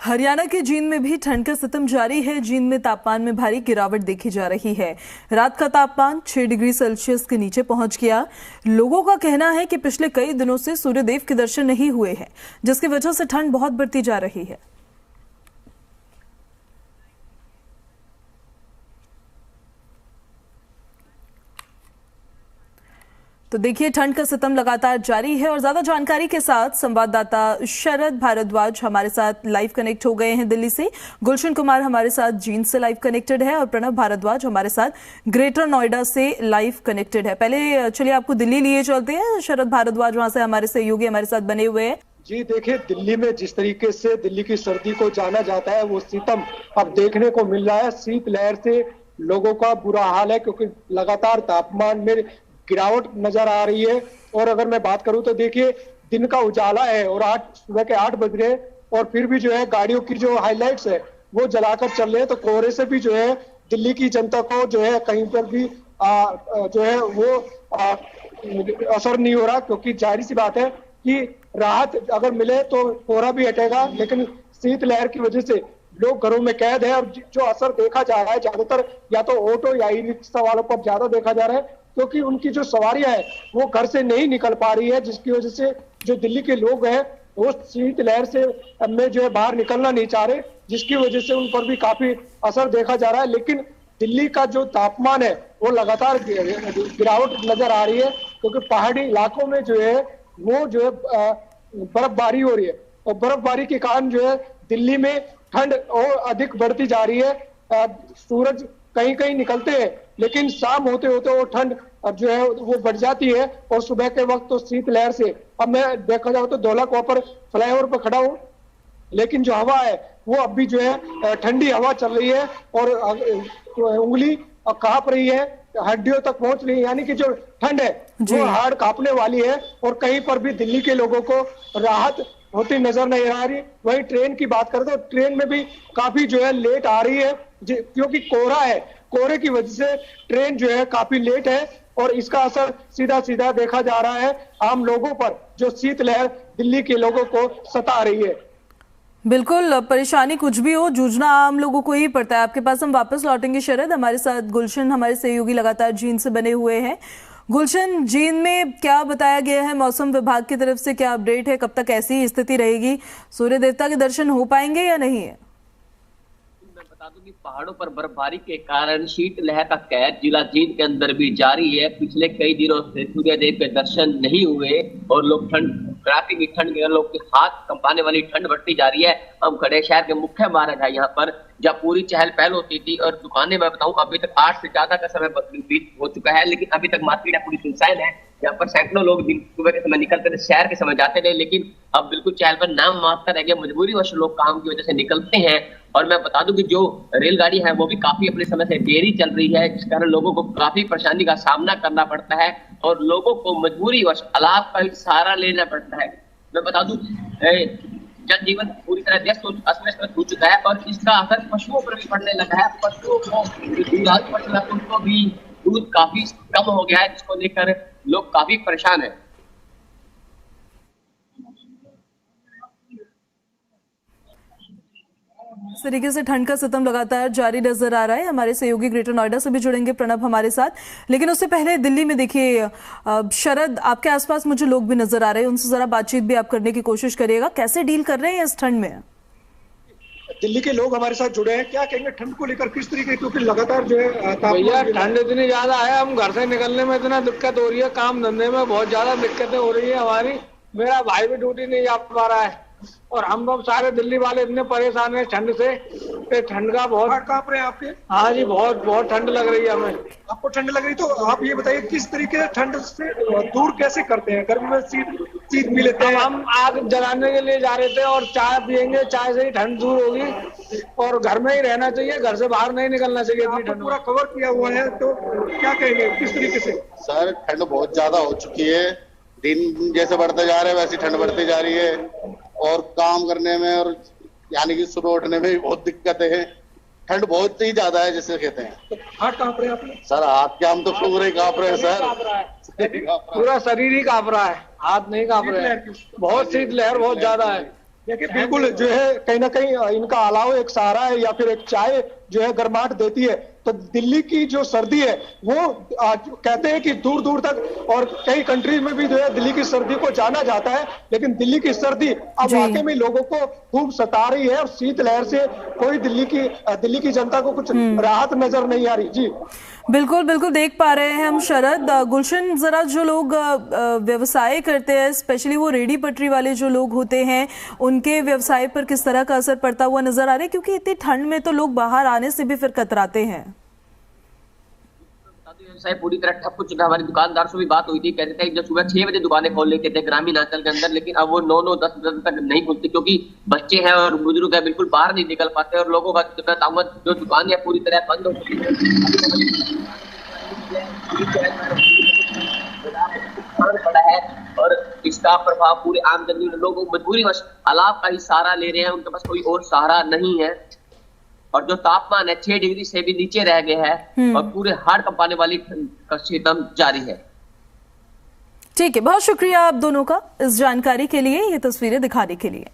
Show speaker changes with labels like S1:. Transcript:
S1: हरियाणा के जींद में भी ठंड का सितम जारी है। जींद में तापमान में भारी गिरावट देखी जा रही है। रात का तापमान 6 डिग्री सेल्सियस के नीचे पहुंच गया। लोगों का कहना है कि पिछले कई दिनों से सूर्यदेव के दर्शन नहीं हुए हैं, जिसकी वजह से ठंड बहुत बढ़ती जा रही है। तो देखिए, ठंड का सितम लगातार जारी है और ज्यादा जानकारी के साथ संवाददाता शरद भारद्वाज हमारे साथ लाइव कनेक्ट हो गए हैं दिल्ली से। गुलशन कुमार हमारे साथ जींद से लाइव कनेक्टेड है और प्रणव भारद्वाज हमारे साथ ग्रेटर नोएडा से लाइव कनेक्टेड है। पहले चलिए आपको दिल्ली लिए चलते हैं। शरद भारद्वाज वहां से हमारे सहयोगी हमारे साथ बने हुए हैं।
S2: जी देखिए, दिल्ली में जिस तरीके से दिल्ली की सर्दी को जाना जाता है, वो सितम अब देखने को मिल रहा है। शीतलहर से लोगों का बुरा हाल है, क्योंकि लगातार तापमान में गिरावट नजर आ रही है। और अगर मैं बात करूं तो देखिए, दिन का उजाला है और आज सुबह के 8 बज रहे हैं और फिर भी जो है गाड़ियों की जो हाइलाइट्स है वो जलाकर चल रहे हैं। तो कोहरे से भी जो है दिल्ली की जनता को जो है कहीं पर भी जो है वो असर नहीं हो रहा, क्योंकि जाहिर सी बात है कि राहत अगर मिले तो कोहरा भी हटेगा, लेकिन शीतलहर की वजह से लोग घरों में कैद है। और जो असर देखा जा रहा है ज्यादातर या तो ऑटो या ई रिक्शा वालों पर ज्यादा देखा जा रहा है, क्योंकि उनकी जो सवारियां है वो घर से नहीं निकल पा रही है, जिसकी वजह से जो दिल्ली के लोग हैं वो शीतलहर से में जो है बाहर निकलना नहीं चाह रहे, जिसकी वजह से उन पर भी काफी असर देखा जा रहा है। लेकिन दिल्ली का जो तापमान है वो लगातार गिरावट नजर आ रही है, क्योंकि पहाड़ी इलाकों में जो है वो जो है बर्फबारी हो रही है और बर्फबारी के कारण जो है दिल्ली में ठंड और अधिक बढ़ती जा रही है। सूरज कहीं कहीं निकलते हैं, लेकिन शाम होते होते वो ठंड जो है वो बढ़ जाती है और सुबह के वक्त तो शीतलहर से, अब मैं देखा जाए तो दौलत वहां पर फ्लाईओवर पर खड़ा हूँ, लेकिन जो हवा है वो अब भी जो है ठंडी हवा चल रही है और उंगली कांप रही है, हड्डियों तक पहुंच रही है। यानी कि जो ठंड है वो हाड़ कांपने वाली है और कहीं पर भी दिल्ली के लोगों को राहत होती नजर नहीं आ रही। वही ट्रेन की बात करें तो ट्रेन में भी काफी जो है लेट आ रही है, क्योंकि कोहरा है। कोहरे की वजह से ट्रेन जो है काफी लेट है और इसका असर सीधा सीधा देखा जा रहा है आम लोगों पर, जो शीतलहर दिल्ली के लोगों को सता रही है।
S1: बिल्कुल, परेशानी कुछ भी हो, जूझना आम लोगों को ही पड़ता है। आपके पास हम वापस लौटेंगे शरद। हमारे साथ गुलशन हमारे सहयोगी लगातार जींद से बने हुए हैं। गुलशन, जींद में क्या बताया गया है मौसम विभाग की तरफ से, क्या अपडेट है? कब तक ऐसी स्थिति रहेगी? सूर्य देवता के दर्शन हो पाएंगे या नहीं है?
S3: मैं बता दूं कि पहाड़ों पर बर्फबारी के कारण शीतलहर का कहर जिला जींद के अंदर भी जारी है। पिछले कई दिनों से सूर्यदेव के दर्शन नहीं हुए और लोग कड़ाके की ठंड के लोग के हाथ कंपाने वाली ठंड बढ़ती जा रही है। हम खड़े शहर के मुख्य मार्ग है यहाँ पर, जहाँ पूरी चहल पहल होती थी और दुकानें मैं बताऊं अभी तक 8 से ज्यादा का समय बीत हो चुका है, लेकिन अभी तक मार्केट पूरी सुनसान है। यहाँ पर सैकड़ों लोग दिन सुबह के समय निकलते थे, शहर के समय जाते थे, लेकिन अब बिल्कुल चहल पहल नाम मात्र रह गया। मजबूरी वश लोग काम की वजह से निकलते हैं। और मैं बता दूं कि जो रेलगाड़ी है वो भी काफी अपने समय से देरी चल रही है, जिस कारण लोगों को काफी परेशानी का सामना करना पड़ता है और लोगों को मजबूरी वश अलाव का सहारा लेना पड़ता है। मैं बता दूं जनजीवन पूरी तरह अस्त व्यस्त हो चुका है और इसका असर पशुओं पर भी पड़ने लगा है। पशुओं को उनको भी दूध काफी कम हो गया है, जिसको लेकर लोग काफी परेशान है।
S1: इस तरीके से ठंड का सितम लगातार जारी नजर आ रहा है। हमारे सहयोगी ग्रेटर नोएडा से भी जुड़ेंगे प्रणव हमारे साथ, लेकिन उससे पहले दिल्ली में देखिए शरद, आपके आसपास मुझे लोग भी नजर आ रहे हैं, उनसे जरा बातचीत भी आप करने की कोशिश करिएगा। कैसे डील कर रहे हैं इस ठंड में?
S2: दिल्ली के लोग हमारे साथ जुड़े हैं, क्या कहेंगे ठंड को लेकर, किस तरीके, क्योंकि लगातार जो है
S4: भैया ठंड इतनी ज्यादा है, हम घर से निकलने में इतना दिक्कत हो रही है, काम धंधे में बहुत ज्यादा दिक्कतें हो रही है हमारी। मेरा भाई भी ड्यूटी नहीं जा पा रहा है और हम लोग सारे दिल्ली वाले इतने परेशान हैं ठंड से। ठंड का बहुत
S2: कांप रहे हैं आपके?
S4: हाँ जी, बहुत ठंड लग रही है हमें।
S2: आपको ठंड लग रही, तो आप ये बताइए किस तरीके से ठंड से दूर कैसे करते हैं? गर्मी में सीत पी लेते हैं?
S4: हम आग जलाने के लिए जा रहे थे और चाय पियेंगे, चाय से ही ठंड दूर होगी और घर में ही रहना चाहिए, घर से बाहर नहीं निकलना चाहिए। इतनी ठंड
S2: पूरा कवर किया हुआ है, तो क्या कहेंगे किस तरीके से?
S5: सर ठंड बहुत ज्यादा हो चुकी है, दिन जैसे बढ़ते जा रहे हैं वैसी ठंड बढ़ती जा रही है और काम करने में और यानी कि सुबह उठने में भी बहुत दिक्कतें हैं। ठंड बहुत ही ज्यादा है जिसे कहते हैं।
S2: तो हाथ कांप रहे हैं आप?
S5: सर हाथ क्या, हम तो पूरे कांप रहे हैं सर,
S4: पूरा शरीर ही कांप रहा है, हाथ नहीं कांप रहे हैं। बहुत शीतलहर बहुत ज्यादा है।
S2: देखिए बिल्कुल जो है कहीं ना कहीं इनका अलाव एक सहारा है या फिर एक चाय जो है गर्माहट देती है। तो दिल्ली की जो सर्दी है वो कहते हैं कि दूर दूर तक और कई कंट्रीज में भी जो है दिल्ली की सर्दी को जाना जाता है, लेकिन दिल्ली की सर्दी अब वाकई में लोगों को खूब सता रही है और शीतलहर से कोई दिल्ली की जनता को कुछ राहत नजर नहीं आ रही। जी
S1: बिल्कुल बिल्कुल देख पा रहे हैं हम शरद। गुलशन, जरा जो लोग व्यवसाय करते हैं, स्पेशली वो रेडी पटरी वाले जो लोग होते हैं, उनके व्यवसाय पर किस तरह का असर पड़ता हुआ नजर आ रहा है, क्योंकि इतनी ठंड में तो लोग बाहर आने से भी फिर कतराते हैं।
S3: व्यवसाय पूरी तरह ठप हो चुका है। हमारी दुकानदार से भी बात हुई थी, कहते थे जब सुबह 6 बजे दुकानें खोल लेते थे ग्रामीण अंचल के अंदर, लेकिन अब वो 9-9, 10 तक नहीं खुलती, क्योंकि बच्चे हैं और बुजुर्ग है, बिल्कुल बाहर नहीं निकल पाते और लोगों का जो दुकान है पूरी तरह बंद हो चुकी है और इसका प्रभाव पूरे आम जनता लोगों मजबूरी वश अलाव का ही सहारा ले रहे हैं, उनके पास कोई और सहारा नहीं है। और जो तापमान है 6 डिग्री से भी नीचे रह गया है और पूरे हाड़ कंपाने वाली का सितम जारी है।
S1: ठीक है, बहुत शुक्रिया आप दोनों का इस जानकारी के लिए, ये तस्वीरें दिखाने के लिए।